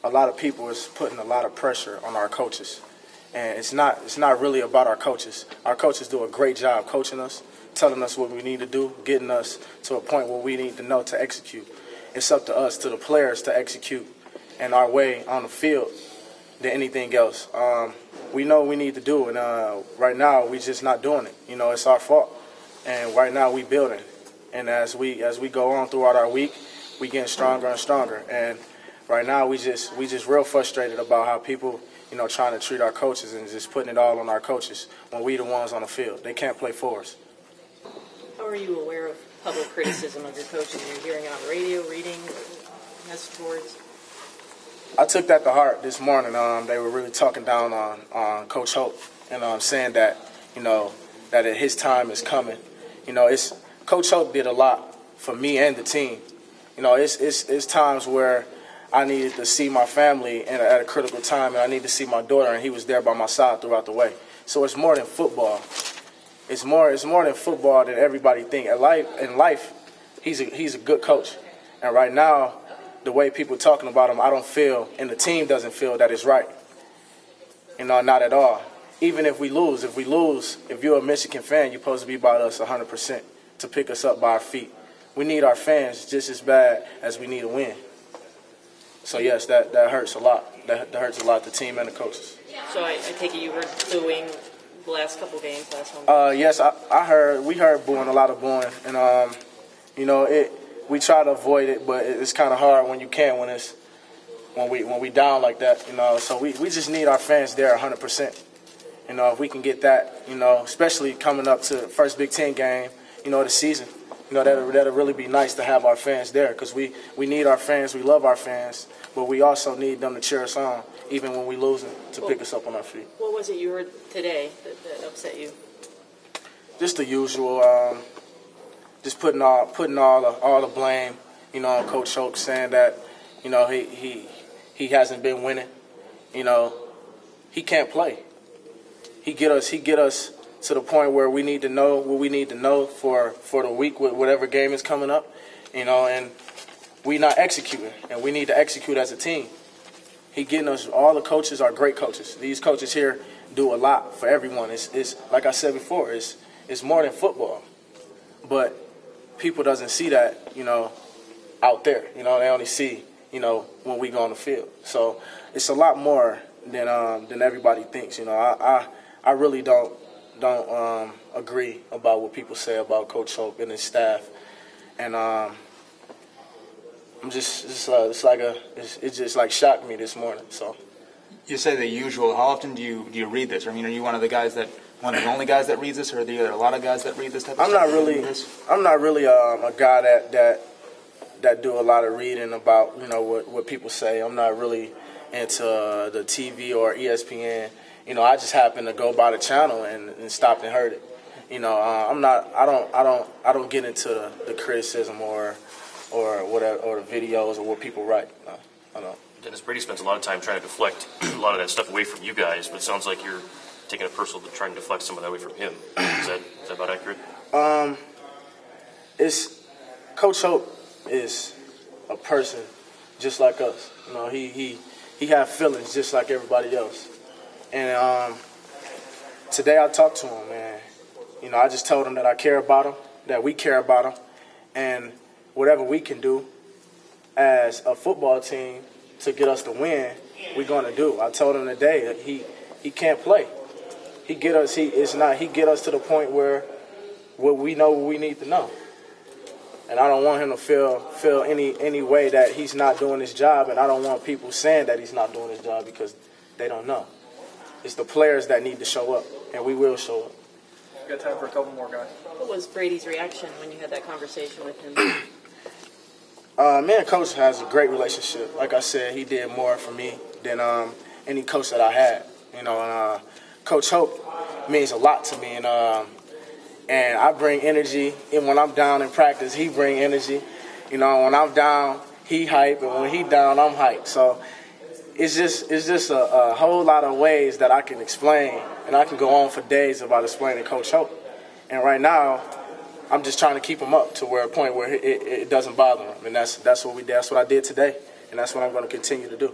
a lot of people is putting a lot of pressure on our coaches. And it's not really about our coaches. Our coaches do a great job coaching us, telling us what we need to do, getting us to a point where we need to know to execute. It's up to us, to the players, to execute in our way on the field than anything else. We know what we need to do, and right now we're just not doing it. You know, it's our fault. And right now we building. And as we go on throughout our week, we getting stronger and stronger. And right now we just real frustrated about how people, you know, trying to treat our coaches and just putting it all on our coaches when we the ones on the field. They can't play for us. How are you aware of public criticism of your coaches? You're hearing it on the radio, reading message boards? I took that to heart this morning. They were really talking down on Coach Hoke and saying that, you know, that his time is coming. You know, Coach Hoke did a lot for me and the team. You know, it's times where I needed to see my family at a critical time, and I need to see my daughter, and he was there by my side throughout the way. So it's more than football. It's more than football than everybody think. In life, he's a good coach. And right now, the way people talking about him, I don't feel, and the team doesn't feel that it's right. You know, not at all. Even if we lose, if you're a Michigan fan, you're supposed to be about us 100% to pick us up by our feet. We need our fans just as bad as we need a win. So, yes, that hurts a lot. That hurts a lot, the team and the coaches. So I take it you heard booing the last couple games, last home? Yes, I heard. We heard booing, a lot of booing. And, you know, we try to avoid it, but it's kind of hard when you can't when we down like that, you know. So we just need our fans there 100%. You know, if we can get that, you know, especially coming up to the first Big Ten game, you know, of the season, you know, that'll really be nice to have our fans there because we need our fans, we love our fans, but we also need them to cheer us on, even when we losing, to pick us up on our feet. What was it you heard today that upset you? Just the usual, just putting all the blame, you know, on Coach Hoke, saying that, you know, he hasn't been winning, you know, he can't play. He get us to the point where we need to know what we need to know for the week with whatever game is coming up, you know, and we not executing, and we need to execute as a team. He getting us, all the coaches are great coaches. These coaches here do a lot for everyone. It's like I said before, it's more than football. But people doesn't see that, you know, out there. You know, they only see, you know, when we go on the field. So it's a lot more than everybody thinks. You know, I really don't agree about what people say about Coach Hoke and his staff, and it just shocked me this morning. So you say the usual. How often do you read this? I mean, are you one of the only guys that reads this, or are there a lot of guys that read this type of stuff? I'm not really a guy that do a lot of reading about, you know, what people say. I'm not really into the TV or ESPN. You know, I just happened to go by the channel and stopped and heard it. You know, I don't get into the criticism or whatever, or the videos or what people write. I don't. Dennis, Brady spends a lot of time trying to deflect a lot of that stuff away from you guys, but it sounds like you're taking it personal to try and deflect some of that away from him. Is that about accurate? Coach Hoke is a person just like us. You know, he have feelings just like everybody else. And today I talked to him, man. You know, I just told him that I care about him, that we care about him, and whatever we can do as a football team to get us to win, we're going to do. I told him today that he can't play. He get us to the point where we know what we need to know. And I don't want him to feel any way that he's not doing his job, and I don't want people saying that he's not doing his job because they don't know. It's the players that need to show up, and we will show up. We've got time for a couple more guys. What was Brady's reaction when you had that conversation with him? Me and Coach has a great relationship. Like I said, he did more for me than any coach that I had. You know, Coach Hoke means a lot to me, and I bring energy. And when I'm down in practice, he bring energy. You know, when I'm down, he hype, and when he down, I'm hype. So it's just a whole lot of ways that I can explain, and I can go on for days about explaining Coach Hoke. And right now, I'm just trying to keep him up to a point where it doesn't bother him, and that's what I did today, and that's what I'm going to continue to do.